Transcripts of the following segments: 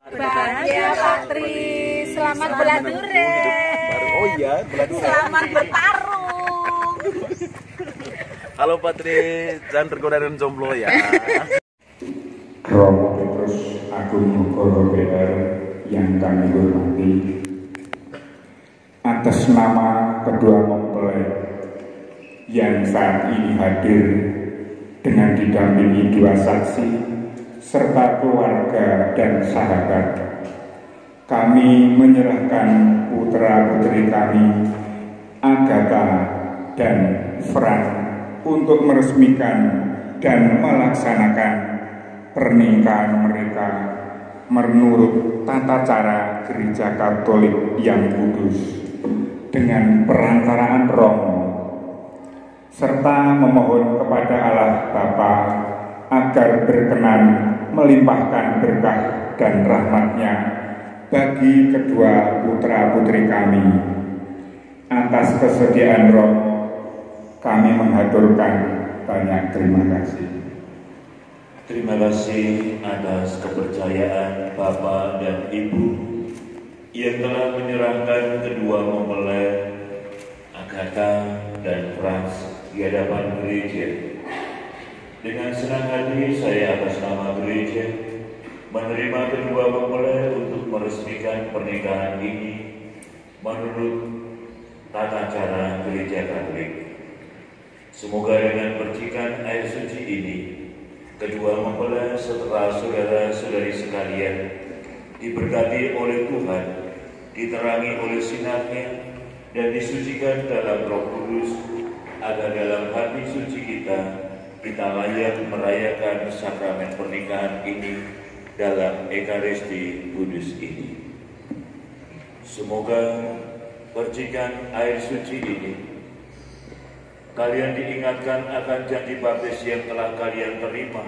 Bahagia Pak Tri, selamat beladure. Oh iya, beladure. Selamat bertarung. Halo Pak Tri, jangan tergoda dengan jomblo ya. Romo Petrus Agung Nugoro PR yang kami hormati, atas nama kedua mempelai yang saat ini hadir dengan didampingi dua saksi serta keluarga dan sahabat, kami menyerahkan putra-putri kami Agatha dan Fran untuk meresmikan dan melaksanakan pernikahan mereka menurut tata cara Gereja Katolik yang kudus dengan perantaraan Romo, serta memohon kepada Allah Bapa agar berkenan melimpahkan berkah dan rahmat-Nya bagi kedua putra-putri kami. Atas kesediaan Romo, kami mengaturkan banyak terima kasih. Terima kasih atas kepercayaan Bapak dan Ibu yang telah menyerahkan kedua mempelai Agatha dan Frans di hadapan gereja. Dengan senang hati saya atas nama gereja menerima kedua mempelai untuk meresmikan pernikahan ini menurut tata cara Gereja Katolik. Semoga dengan percikan air suci ini, kedua mempelai serta saudara-saudari sekalian diberkati oleh Tuhan, diterangi oleh sinar-Nya, dan disucikan dalam Roh Kudus, agar dalam hati suci kita layak merayakan sakramen pernikahan ini dalam Ekaristi Kudus ini. Semoga percikan air suci ini kalian diingatkan akan janji baptis yang telah kalian terima.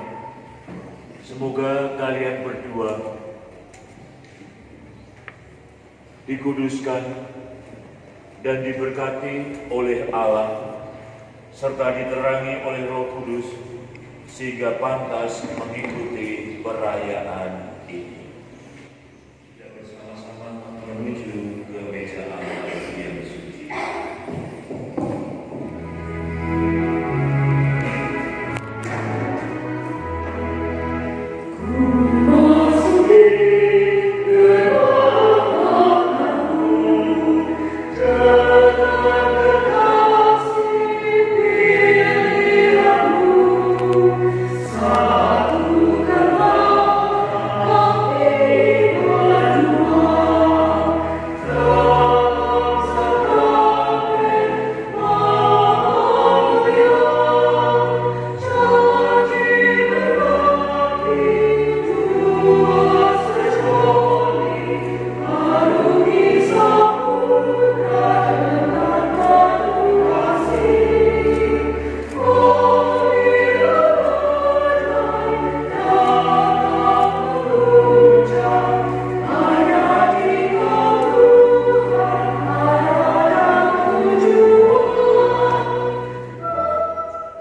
Semoga kalian berdua dikuduskan dan diberkati oleh Allah, serta diterangi oleh Roh Kudus, sehingga pantas mengikuti perayaan ini. Kita bersama-sama menuju ke meja Allah yang suci.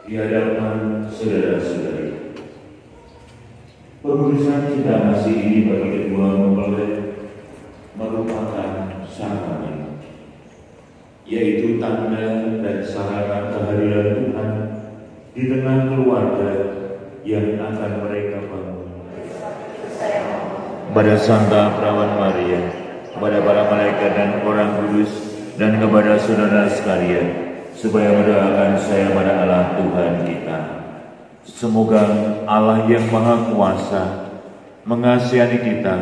Di hadapan saudara-saudari, pengurusan cinta kasih ini bagi kedua mempelai merupakan sakramen, yaitu tanda dan sarana kehadiran Tuhan di tengah keluarga yang akan mereka bangun. Kepada Santa Perawan Maria, kepada para malaikat dan orang kudus, dan kepada saudara sekalian, supaya mendoakan saya pada Allah Tuhan kita. Semoga Allah yang Maha Kuasa mengasihani kita,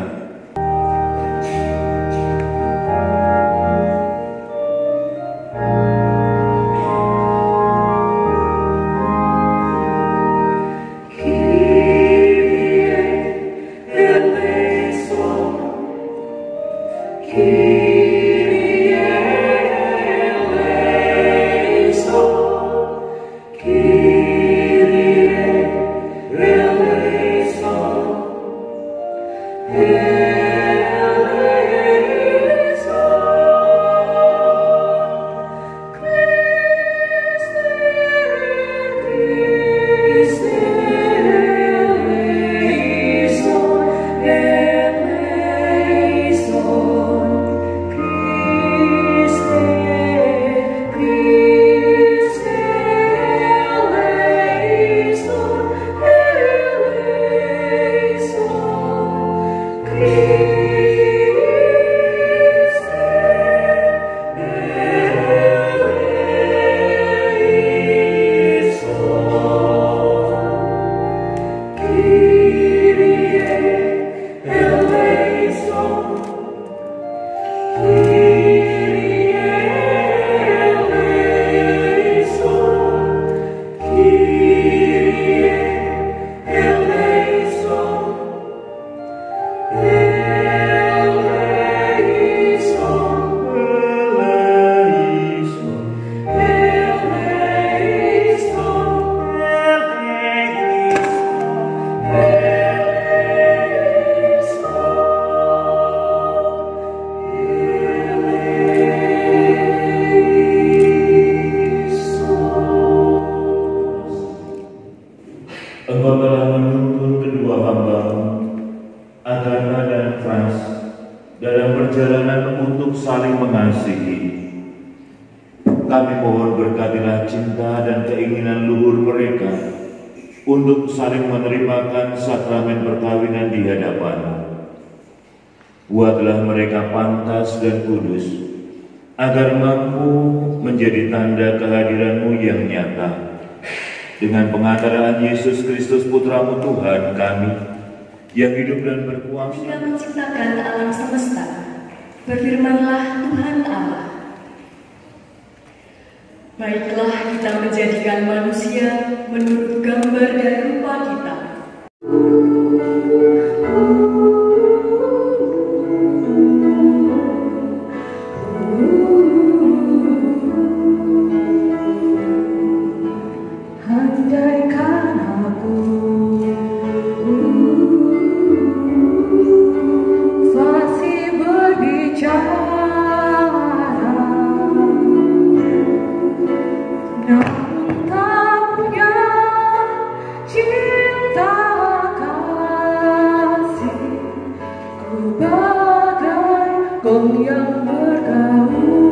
Yeah. Engkau telah menuntun kedua hamba-Mu, Agatha dan Frans, dalam perjalanan untuk saling mengasihi. Kami mohon berkatilah cinta dan keinginan luhur mereka untuk saling menerimakan sakramen perkawinan di hadapan-Mu. Buatlah mereka pantas dan kudus, agar mampu menjadi tanda kehadiran-Mu yang nyata. Dengan pengantaraan Yesus Kristus Putra-Mu Tuhan kami, yang hidup dan berkuasa. Dia menciptakan alam semesta. Berfirmanlah Tuhan Allah. Baiklah kita menjadikan manusia menurut gambar dan rupa kita. Andaikan aku fasih berbicara, namun tak punya cinta kasih, ku bagai gong yang bergaul.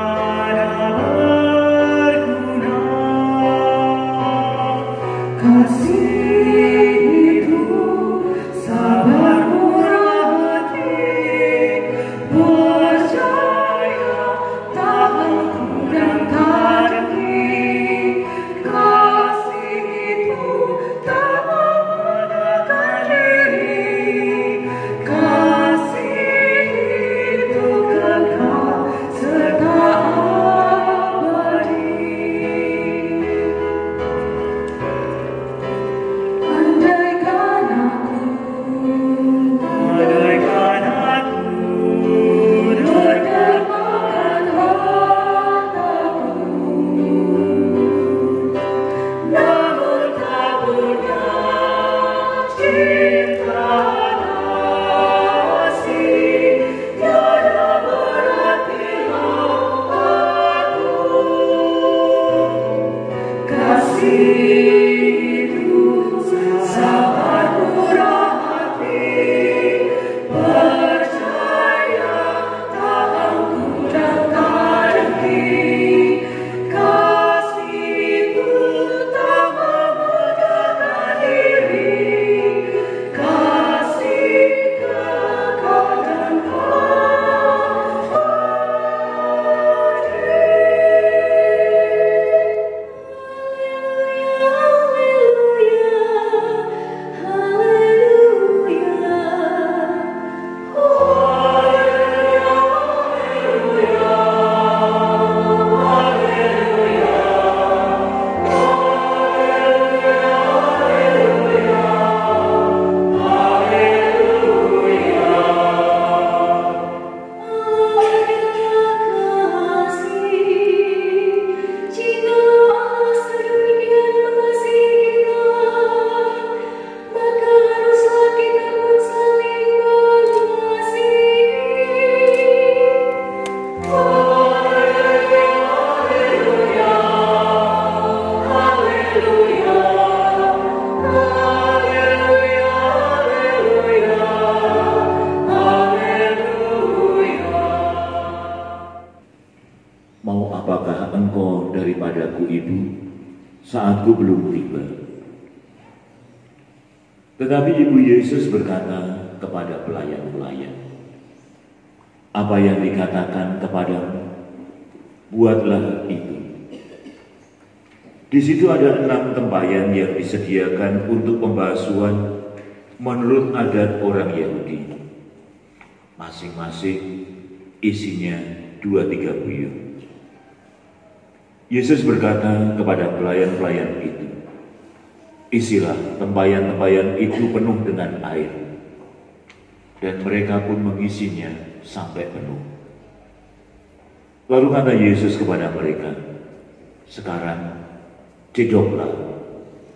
Tiada berguna mau apakah engkau daripadaku Ibu, saatku belum tiba. Tetapi Ibu Yesus berkata kepada pelayan-pelayan, apa yang dikatakan kepadamu, buatlah itu. Di situ ada 6 tempayan yang disediakan untuk pembasuhan menurut adat orang Yahudi. Masing-masing isinya 2-3 buyung. Yesus berkata kepada pelayan-pelayan itu, isilah tempayan-tempayan itu penuh dengan air. Dan mereka pun mengisinya sampai penuh. Lalu kata Yesus kepada mereka, sekarang cedoklah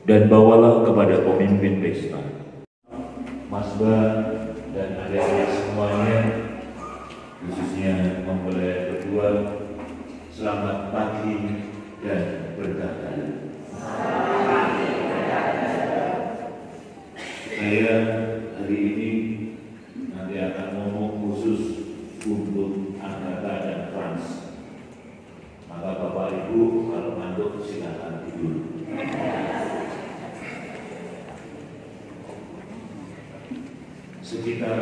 dan bawalah kepada pemimpin pesta. Masbah dan adik-adik semuanya, khususnya mempelai berdua, selamat pagi dan berkah. Saya hari ini nanti akan ngomong khusus untuk Agatha dan Frans. Maka Bapak Ibu kalau ngantuk silakan tidur. Sekitar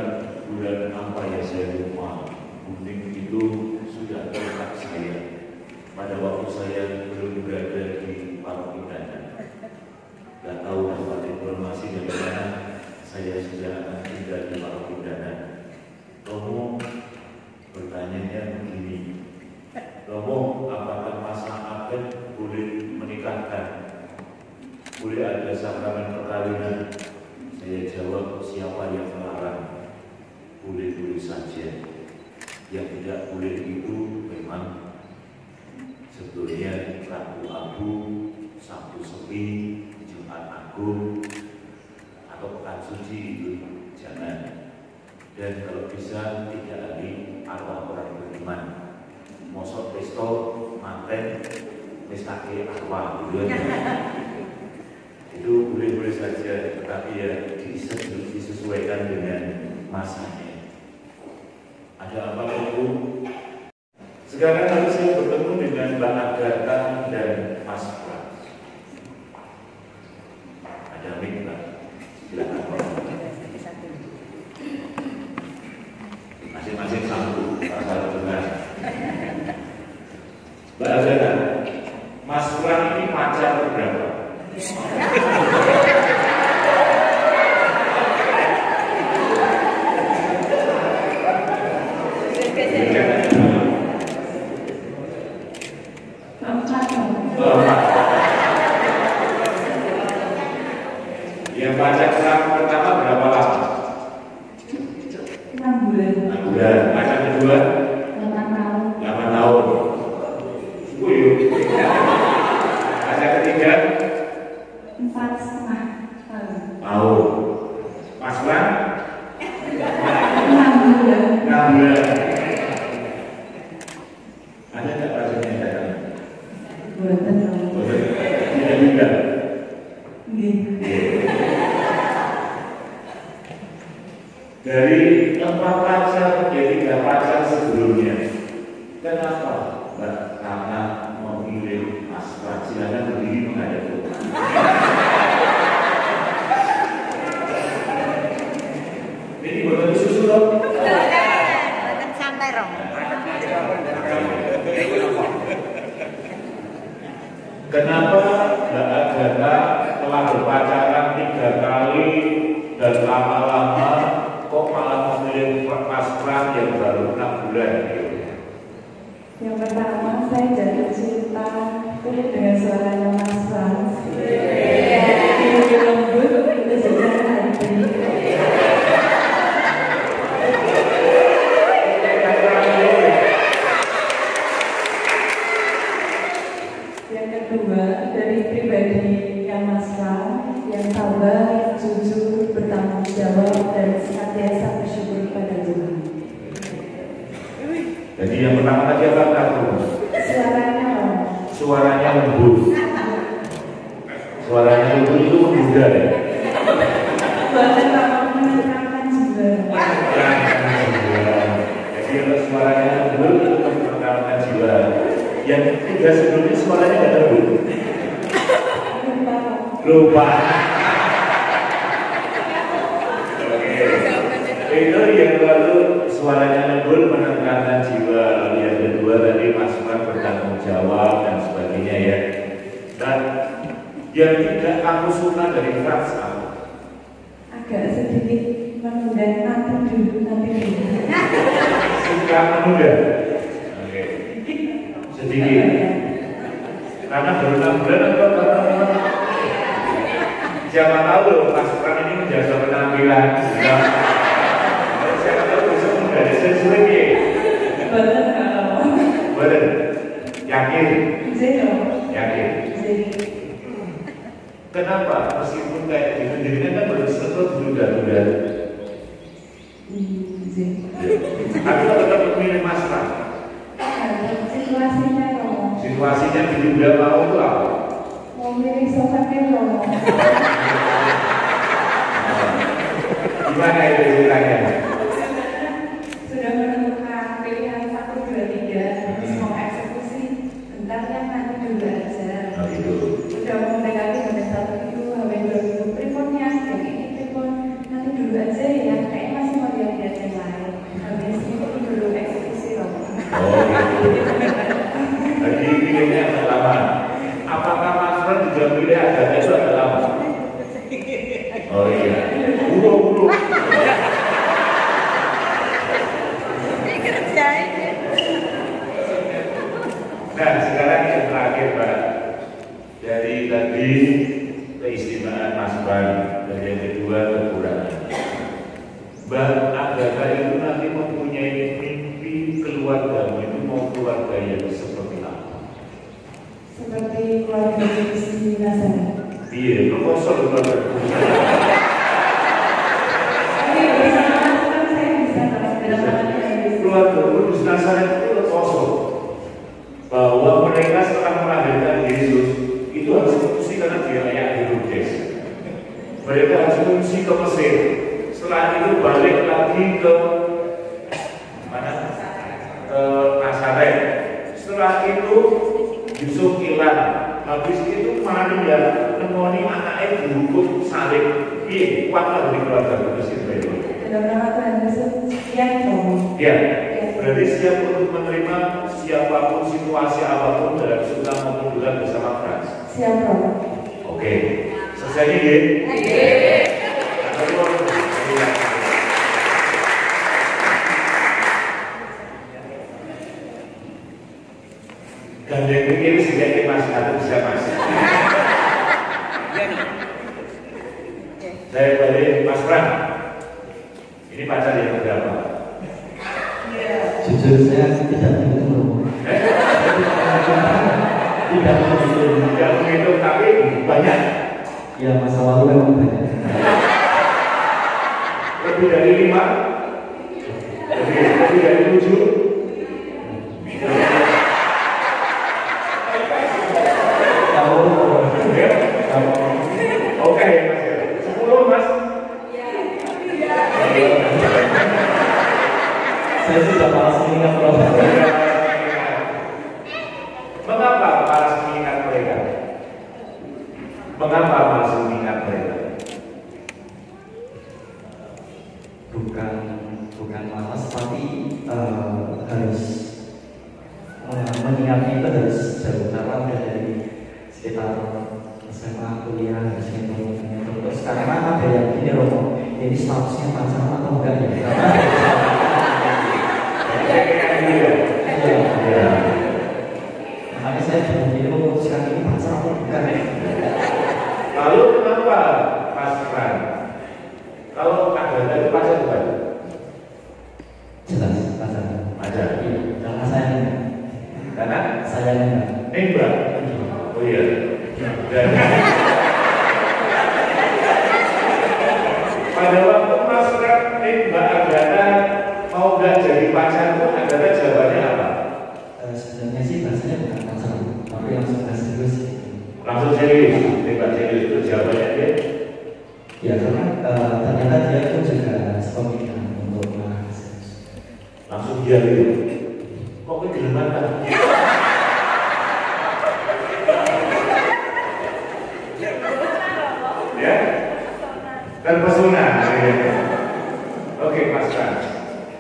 bulan apa ya saya lupa, gunting itu sudah terletak saya pada waktu saya belum berada di Parokidana. Gak tahu dapat informasi dari mana saya sudah akan tinggal di Parokidana. Romo bertanya begini, Romo, apakah Mas Agen boleh menikahkan? Boleh ada sakramen perkawinan? Saya jawab, siapa yang melarang? Boleh-boleh saja. Yang tidak boleh itu memang sebetulnya Rabu Abu, Sabtu Sepi, Jumat Agung, atau Pekan Suci itu jangan. Dan kalau bisa tidak hari arwah orang beriman. Mosok pesto manten pestake arwah gitu. Itu boleh-boleh saja, tetapi ya disesuaikan dengan masanya. Ada apa itu? Sekarang harus saya bertemu dengan Mbak Agatha dan Mas Frans. Ada mic, Mbak? Silakan. Masing-masing satu, pasal benar. Mbak Agatha, Mas Frans ini pacar berapa? Yang pacar pertama berapa lama? 6 bulan. 6 bulan. Pacar kedua? 8 tahun. 8 tahun. Wih. Pacar ketiga? 4,5 tahun. Tahun. Mas Wan? 6 bulan. 6 bulan. Ada nggak pacarnya yang datang? Buatan tahun. Tidak juga. Dari 4 pacar jadi 3 pacar sebelumnya, kenapa Mbak Karena memilih Mas Frans? Silakan berdiri menghadap Tuhan. Ini buatan susu dong. Buatan santai dong. Kenapa Mbak Agatha telah berpacaran 3 kali dan lama-lama kok malah memilih Mas Frans yang baru 6 bulan? Yang pertama, saya jatuh cinta dengan suaranya Mas Frans. Yang lembut, itu secara hati. Yang kedua, dari pribadinya Mas Frans yang sabar, jujur, bertanggung jawab, dan senantiasa bersyukur pada Tuhan. Jadi yang pertama tadi apa kamu? Suaranya lembut. Suaranya lembut itu muda ya? Bahkan kalau menenangkan juga. Jadi kalau suaranya lembut itu menenangkan jiwa. Yang tiga sebelumnya suaranya nggak terbun. Lupa. Itu yang lalu suaranya lembut menekankan jiwa. Lalu yang kedua tadi masukan bertanggung jawab dan sebagainya ya. Dan yang tidak aku suka dari Frans agak sedikit menunda nanti dulu. Suka menunda. Oke. Sedikit. Karena baru 6 bulan atau karena siapa tahu loh Mas Frans ini menjaga penampilan. Siapa tahu bisa menjadi sesuatu ya. Betul. Yakin? Yakin. Kenapa? Meskipun kayak gitu, dirinya kan baru setelah duda-duda. Tapi kalau tetap memilih Mas Frans. Situasinya diduga mau itu apa? Mau milih sofatnya loh. Gimana itu ceritanya? Sudah menentukan pilihan 1, 2, 3, terus mau eksekusi, bentar kan nanti dulu aja. Oh gitu. Udah mau mendekati habis 1 itu, habis 2 minggu primonnya, yang ini primon, nanti dulu aja ya, kayak masih mau lihat-lihat yang lain. Habis itu dulu eksekusi loh. Oh gitu. Jadi pilihnya agak lama. Apakah Mas Frans juga pilih agaknya itu agak lama? Oh iya. Buru. Nah sekarang yang terakhir Pak. Dari tadi keistimewaan Mas Frans, dan yang kedua kekurangan. Mbak Agatha itu nanti mempunyai mimpi keluarga, itu mau keluarga yang seperti apa? Seperti keluarga di Nazareth. Iya, proposal keluarga. Keluarga Kudus Nazareth itu proposal bahwa mereka setelah melahirkan Yesus itu harus mengungsi karena dia layak Herodes. Mereka harus mengungsi ke Mesir. Setelah itu balik lagi ke mana? Ke Nazareth. Setelah itu Yusuf hilang. Habis itu Maria nemoni anaknya dihukum salib. Iya, kuatlah dari keluarga Kudus Israel. Dalam nama Tuhan Yesus, sekian dong. Ya, berarti siap untuk menerima siapapun situasi apapun dalam suka maupun duka bersama Frans. Siap dong. Oke, selesai ya? Gandeng ini sedikit Mas, atau bisa Mas. Saya balik Mas Frans. Ini pacar yang berapa? Jujur saya tidak begitu. Tidak begitu, tapi banyak. Ya masa lalu memang banyak. Lebih dari 5, lebih dari 7. Oke, Mas. 10, Mas. Saya sudah malas mengingat proses. Mengapa malas mengingat mereka? Mengapa malas mengingat mereka? Bukan malas, tapi harus mengingatnya itu harus jauh karena udah dari sekitar SMA kuliah harus ngitung terus karena ada yang gini loh, ini statusnya pacaran atau enggak ya? Makanya saya belum memutuskan ini pacaran atau bukan. Lalu kenapa Mas Frans? Kalau ada itu pacar bukan? Jelas pacaran. Pacar. Karena saya enggak. Karena Saya enggak. nembak. Oh iya. Dan pada waktu Mas Frans nembak Agatha mau nggak jadi pacar pun Agatha jawabannya apa? Sebenarnya sih bahasanya bukan pacaran, tapi langsung serius. Langsung serius, nembak serius itu jawabannya dia. Ya karena ternyata dia itu juga sepemikiran untuk serius. Langsung dia gitu. Kok kegeleman kan? Terpesona. Oke, Mas Frans.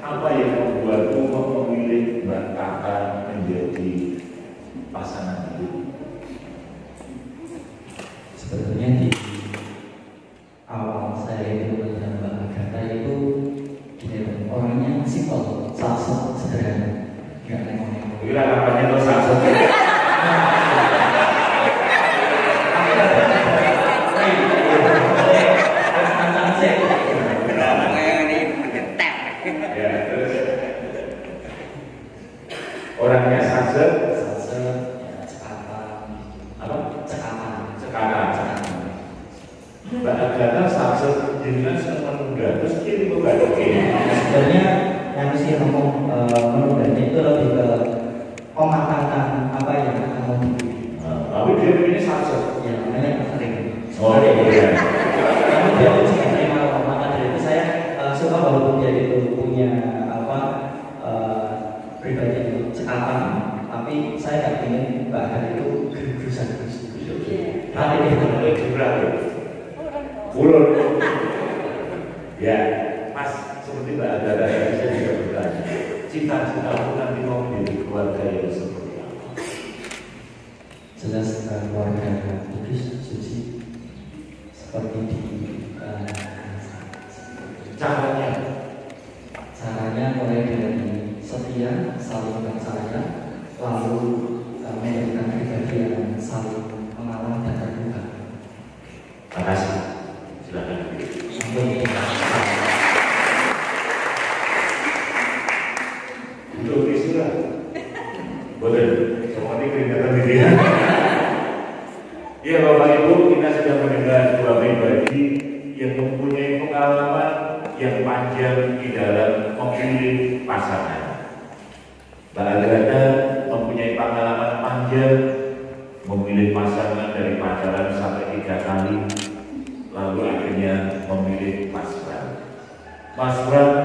Apa yang membuatmu memilih Mbak Kakak menjadi pasangan hidup? Sebetulnya di awal saya itu dengan Mbak Agatha itu gini, orangnya simpel, satu sederhana, nggak nengok-nengok. Kira kapannya tuh satu. Ya, terus orangnya saja, ya, cekatan, apa? cekatan. Sekarang. Mbak Agatha saja jenengan senang menunda, terus kiri berbalik. Sebenarnya yang mesti ngomong menundanya itu lebih ke mematangkan apa yang akan mau dipilih. Tapi dia ini saja. Ya, makanya sering. Oh iya. Namun dia pun juga terima maka dari itu saya suka walaupun dia itu punya apa pribadi itu cekatan, tapi saya nggak ingin bahkan itu gerusan terus. Tapi dia boleh diberani. Ulur. Ya, Mas, seperti Mbak Agatha tadi saya juga bertanya, cita-citamu nanti mau menjadi keluarga yang seperti apa? Jelas keluarga kudus suci seperti di caranya mulai dari setia, saling percaya, lalu memberikan pribadi yang saling mengalah dan terbuka. Terima kasih. Silakan. Untuk istilah, boleh. Seperti keringatan di dia. Ya Bapak Ibu, kita sudah mendengar dua pribadi yang mempunyai pengalaman yang panjang di dalam memilih pasangan. Mbak Agatha mempunyai pengalaman panjang memilih pasangan dari pacaran sampai 3 kali, lalu akhirnya memilih Mas Frans. Mas Frans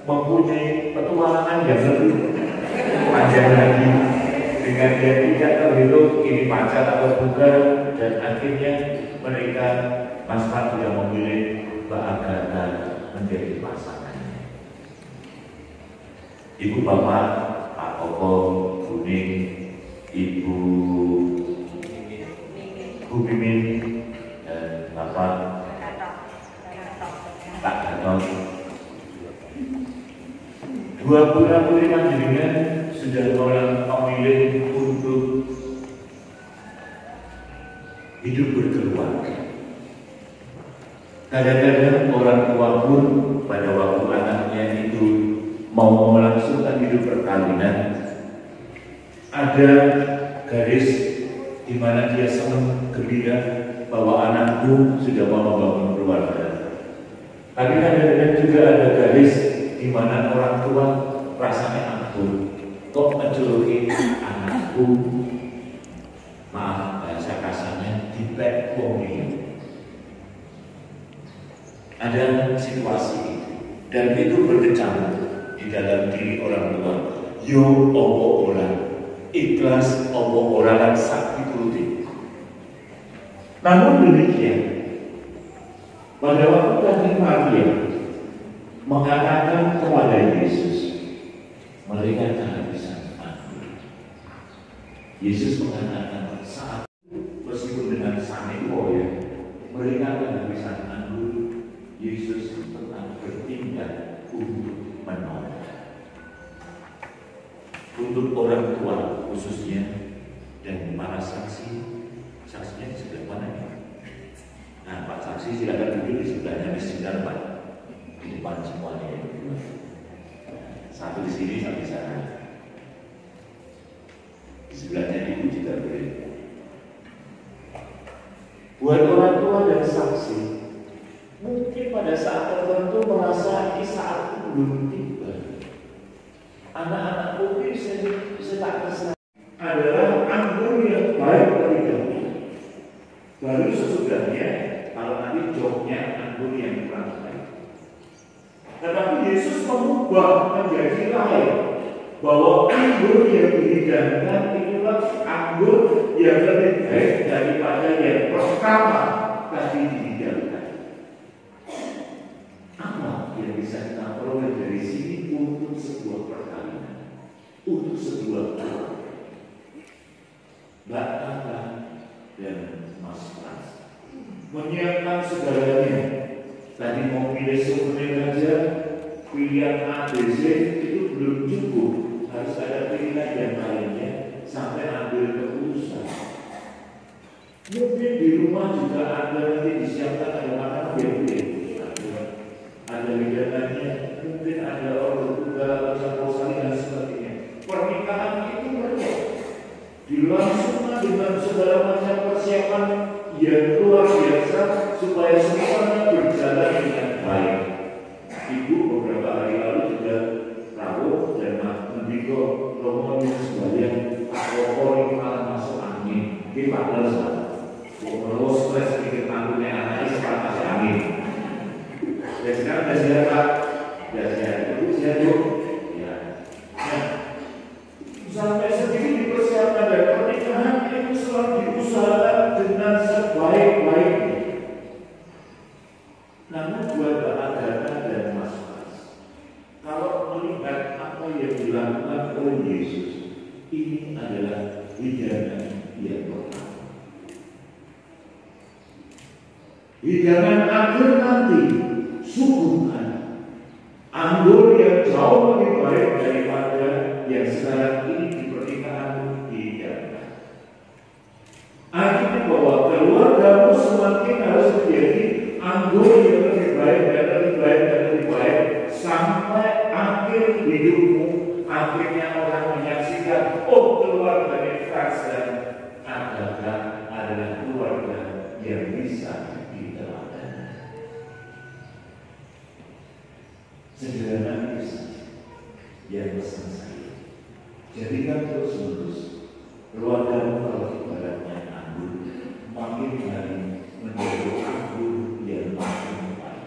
mempunyai petualangan yang lebih panjang lagi dengan dia tidak terhitung ini pacar atau bukan, dan akhirnya mereka Mas Frans sudah memilih Mbak Agatha menjadi pasangannya. Ibu Bapak, Pak Koko, Kuning, Ibu Bu Mimin, dan Bapak Pak Gatot. Dua putra putri panjenengan sudah orang memilih untuk hidup berkeluarga. Kadang-kadang orang tua pun pada waktu anaknya itu mau melangsungkan hidup perkawinan, ada garis di mana dia senang gembira bahwa anakku sudah mau membangun keluarga. Tapi kadang-kadang juga ada garis di mana orang tua rasanya ampun, kok menjuluki anakku, maaf bahasa kasarnya, dipek wong liya. Ada situasi itu, dan itu berkecamuk di dalam diri orang tua. Yo opo orang ikhlas, opo orang sak dituruti. Namun demikian, pada waktu Kanjeng Maria mengatakan kepada Yesus, mereka kehabisan anggur. Yesus mengatakan saat meskipun dengan sanewo ya, mereka kehabisan anggur. Yesus tetap bertindak untuk menolong. Untuk orang tua khususnya dan para saksi, saksinya di sebelah mana ya? Nah, Pak Saksi silakan duduk di sebelahnya di sekitar Pak, di depan semuanya yang berdua. Satu di sini, satu di sana. Di sebelahnya Ibu juga boleh. Buat orang tua dan saksi, mungkin pada saat tertentu merasa ini saat belum tiba. Anak-anak mungkin bisa tak kesana. Adalah anggur yang baik terlebih dahulu. Baru sesudahnya, kalau nanti jobnya anggur yang kurang baik. Tetapi Yesus mengubah menjadi lain, bahwa anggur yang dihidangkan itulah anggur yang lebih baik daripada yang pertama tadi dihidangkan. Mbak Tata, dan Mas Pras menyiapkan segalanya. Tadi mau pilih souvenir aja, pilihan ABC itu belum cukup, harus ada pilihan yang lainnya sampai ambil keputusan. Mungkin di rumah juga ada nanti disiapkan ada makanan yang ada hidangannya, mungkin ada orang juga proposal dan sebagainya. Pernikahan itu banyak dilangsungkan dengan segala macam persiapan yang luar biasa supaya semuanya berjalan dengan baik. Ibu beberapa hari lalu sudah tahu dan mendiko Romo sebagian alkohol malah masuk angin. Ini padahal salah. Kalau stres sedikit anaknya anaknya sempat masuk angin. Dan sekarang sudah siap Pak? Sudah siap. Ibu siap Bu? Ya. Nah, sampai segini dipersiapkan dan pernikahan itu selalu diusahakan dengan sebaik-baiknya. Namun buat Bapak Dana dan Mas Mas, kalau melihat apa yang dilakukan oleh Yesus, ini adalah hidangan yang pertama. Hidangan akhir nanti, suguhan anggur yang jauh lebih baik daripada yang sekarang ini di pernikahan dihidangkan. Artinya bahwa keluargamu semakin harus menjadi anggur yang lebih baik dan lebih baik dan lebih baik sampai akhir hidupmu. Akhirnya orang menyaksikan, oh keluarga Frans dan Agatha adalah keluarga yang bisa diteladan. Sederhana itu saja yang pesan saya. Jadikan terus-menerus keluargamu kalau ibaratnya anggur, makin hari menjadi anggur yang makin baik.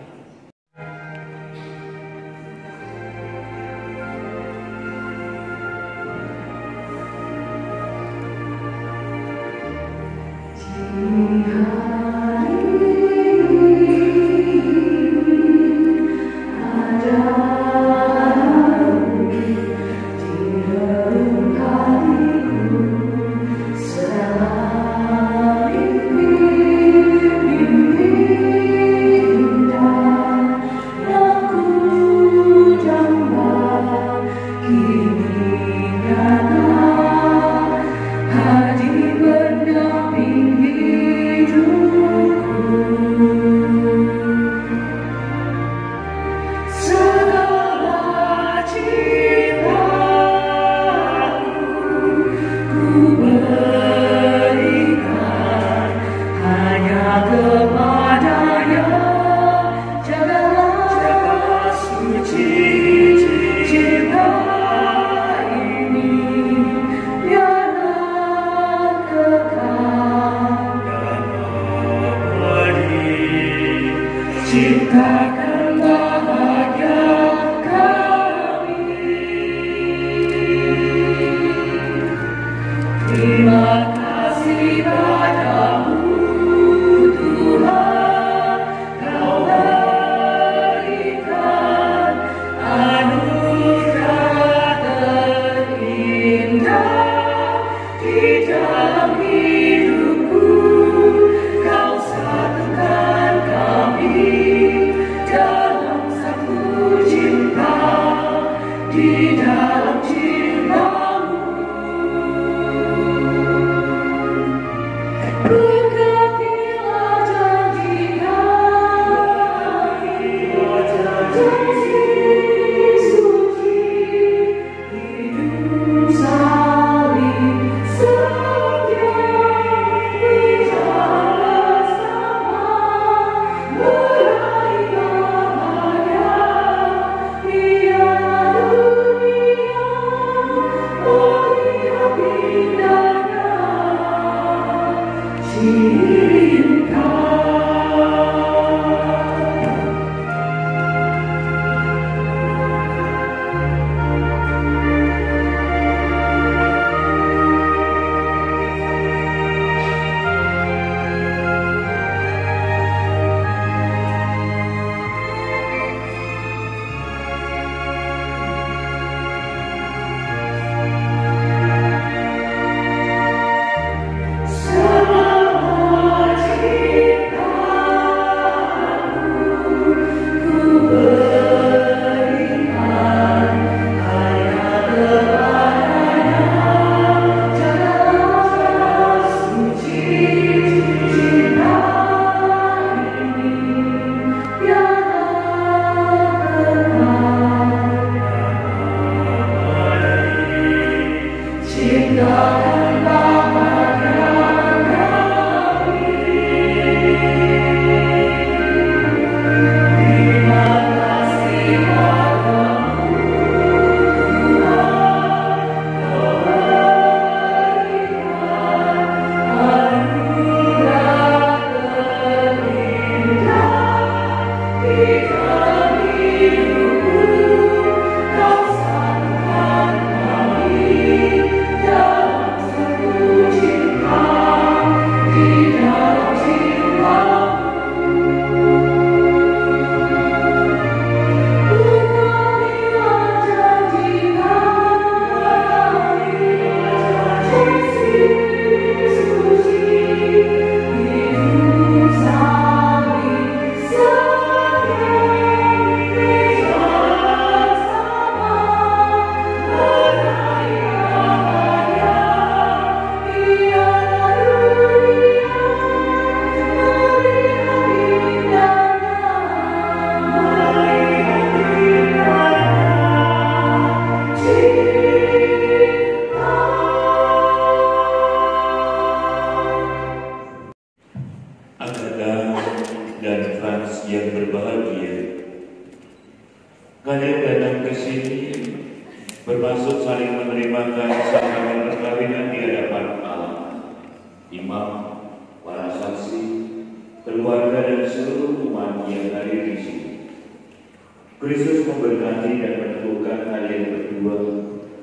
bermaksud saling menerimakan sakaran perkawinan di hadapan Allah, imam, para saksi, keluarga dan seluruh umat yang hadir di sini. Kristus memberkati dan meneguhkan kalian berdua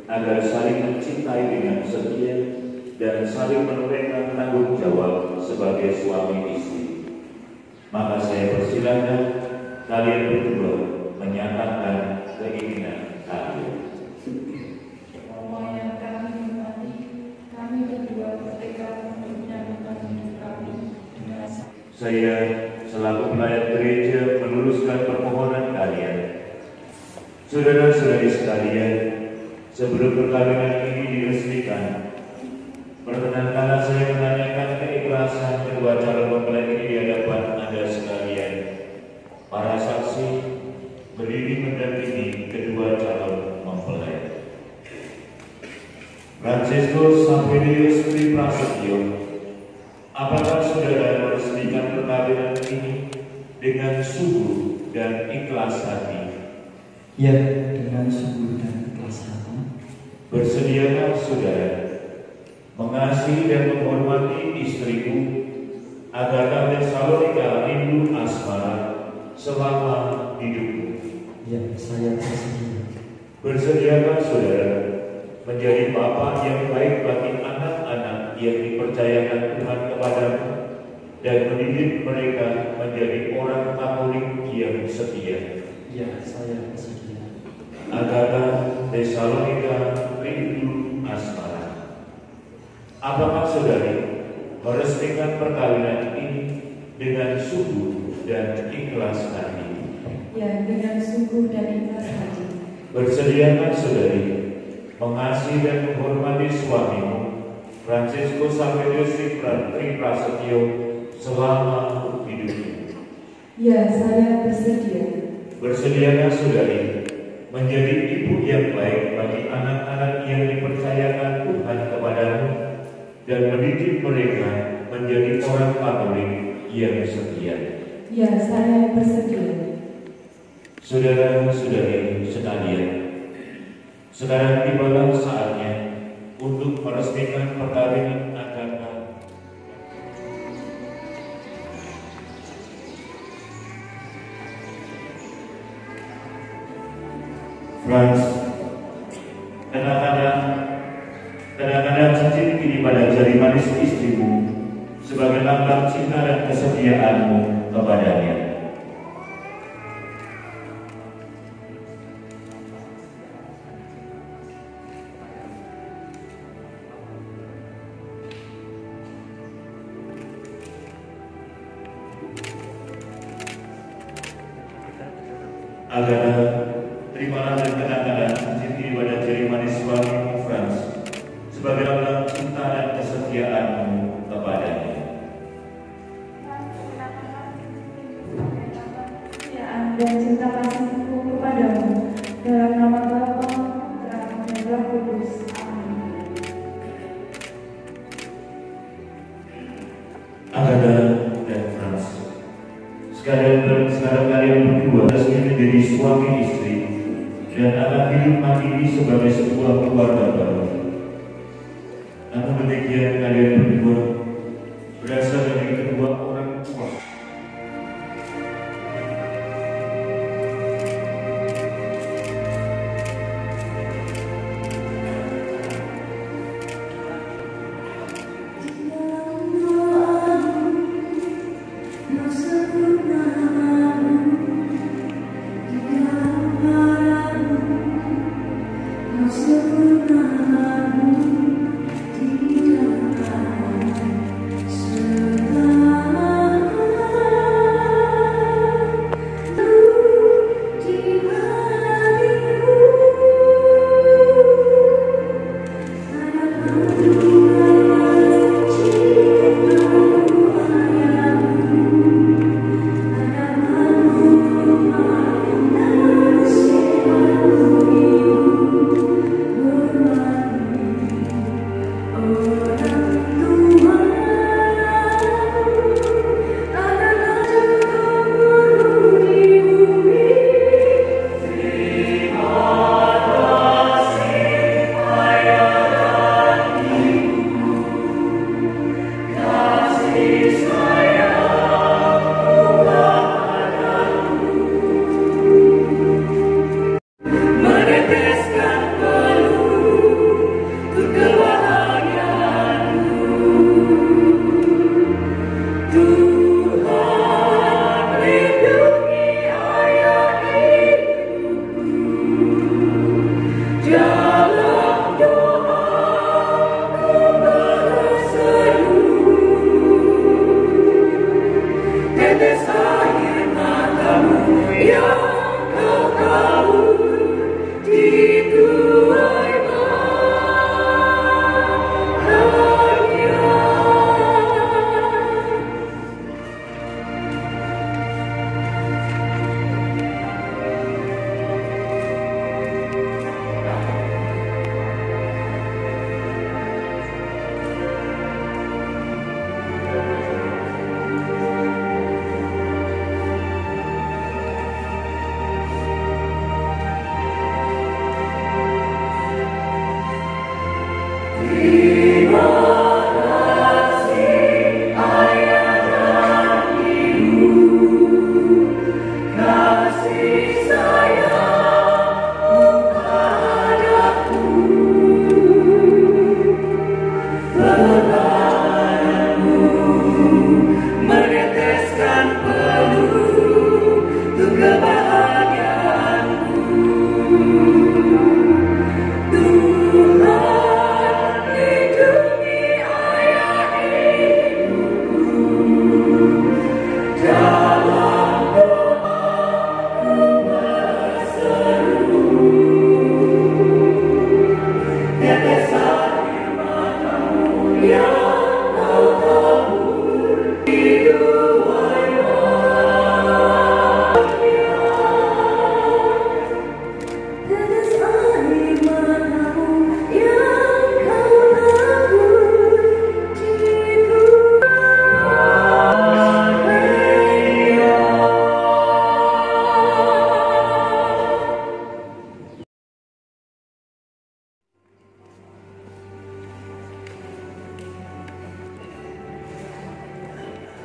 agar saling mencintai dengan setia dan saling menunaikan tanggung jawab sebagai suami istri. Maka saya persilakan kalian berdua menyatakan keinginan kalian. Yang kami hormati, kami berdua bertekad untuk menyambutkan kami. Saya selaku pelayan gereja meluruskan permohonan kalian. Saudara-saudari sekalian, sebelum perkawinan ini diresmikan, perkenankanlah saya menanyakan keikhlasan kedua calon mempelai ini di hadapan Anda sekalian. Para saksi berdiri mendampingi kedua calon mempelai. Francesco Saverius Tri Prasetyo, apakah saudara meresmikan perkawinan ini dengan sungguh dan ikhlas hati? Ya, dengan sungguh dan ikhlas hati. Bersediakah saudara mengasihi dan menghormati istrimu agar kalian selalu rindu asmara selama hidupmu? Ya, saya bersedia. Bersediakah saudara menjadi bapa yang baik bagi anak-anak yang dipercayakan Tuhan kepadamu dan mendidik mereka menjadi orang Katolik yang setia? Ya, saya bersedia. Agata Tesalonika rindu asmara. Apakah saudari meresmikan perkawinan ini dengan sungguh dan ikhlas hati? Ya, dengan sungguh dan ikhlas hati. Bersediakah saudari mengasihi dan menghormati suamimu Francesco Saverius Tri Prasetyo selama hidupnya? Ya, saya bersedia. Bersediakah saudari menjadi ibu yang baik bagi anak-anak yang dipercayakan Tuhan kepadamu dan mendidik mereka menjadi orang Katolik yang setia? Ya, saya bersedia. Saudara-saudari sekalian, sekarang tibalah saatnya untuk meresmikan perkawinan agama. Franz, kenakan cincin ini pada jari manis istrimu sebagai lambang cinta dan kesetiaanmu kepadanya. Agata, terimalah dan kenakan cincin ini pada jari manis suamimu Franz sebagai lambang cinta dan kesetiaanmu kepadanya. Dan cinta kasihku kepadamu dalam nama Bapa, Putra, dan Roh Kudus. Amin. Agata dan Franz, sekarang kalian berdua resmi menjadi suami istri dan akan hidup mandiri sebagai sebuah keluarga baru. Namun demikian kalian berdua berasal dari kedua orang tua. Sudah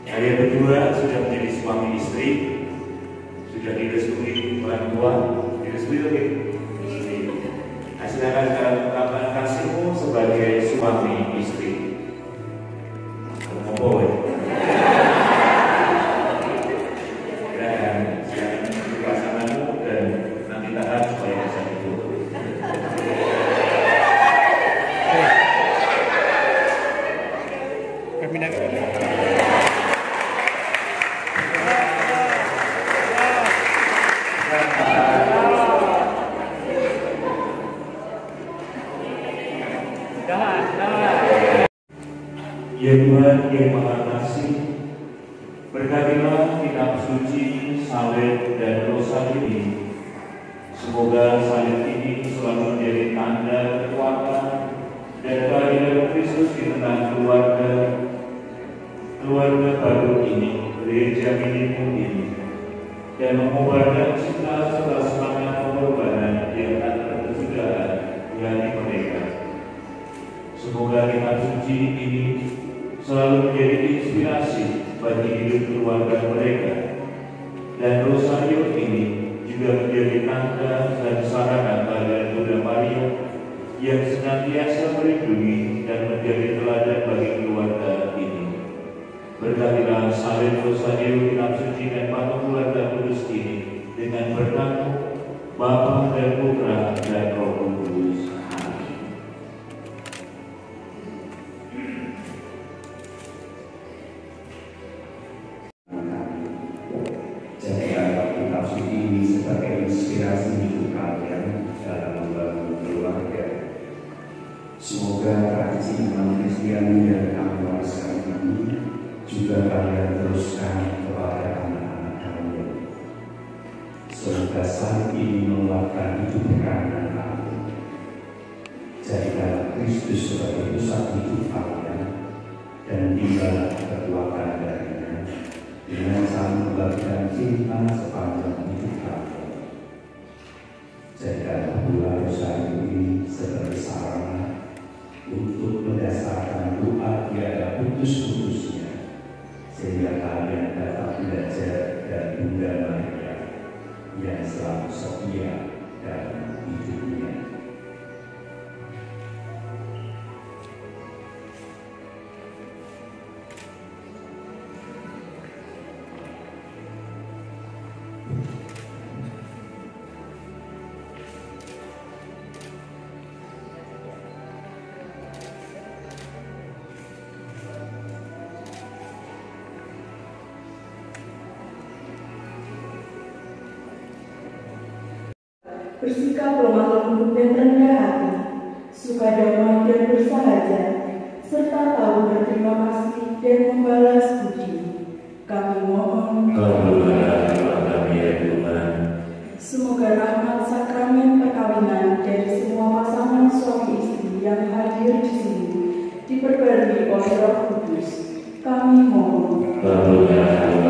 Kalian berdua sudah menjadi suami istri, sudah direstui orang tua, direstui lagi. Nah, silakan sekarang ungkapkan kasihmu sebagai suami istri. Ngomong. Dan silakan untuk pasanganmu dan nanti tahan supaya bisa dibuat. Ya Tuhan yang Maha Kasih, berkatilah kitab suci, salib, dan rosa ini. Semoga salib ini selalu menjadi tanda kekuatan dan kehadiran Kristus di tengah keluarga baru ini, gereja minimum ini, dan mengobarkan cinta serta semangat pengorbanan yang tak terkesudahan di hati mereka. Semoga kitab suci ini selalu menjadi inspirasi bagi hidup keluarga mereka, dan rosario ini juga menjadi tanda dan sarana kehadiran Bunda Maria yang senantiasa melindungi dan menjadi teladan bagi keluarga ini. Berkatilah salib rosario kitab suci dan patung keluarga kudus ini dengan berkat Bapa dan Putra dan Roh Kudus. Jadikanlah kitab suci ini sebagai inspirasi hidup kalian dalam membangun keluarga. Semoga tradisi iman Kristiani yang kami wariskan ini juga kalian teruskan kepada anak-anak kalian. Semoga salib ini melahirkan hidup kanan kalian. Jadikanlah Kristus sebagai pusat hidup kalian dan tinggallah ketuakan darinya dengan saling membagikan cinta sepanjang hidup kalian. Jadikanlah pula rosario ini sebagai sarana untuk mendasarkan doa tiada putus-putusnya, sehingga kalian dapat belajar dari Bunda Maria yang selalu setia dalam hidupnya. Bersikap lemah lembut dan rendah hati, suka damai dan bersahaja, serta tahu berterima kasih dan membalas budi. Kami mohon, Kabulkanlah doa kami ya Tuhan. semoga rahmat sakramen perkawinan dari semua pasangan suami istri yang hadir di sini diperbarui oleh Roh Kudus. Kami mohon, Kabulkanlah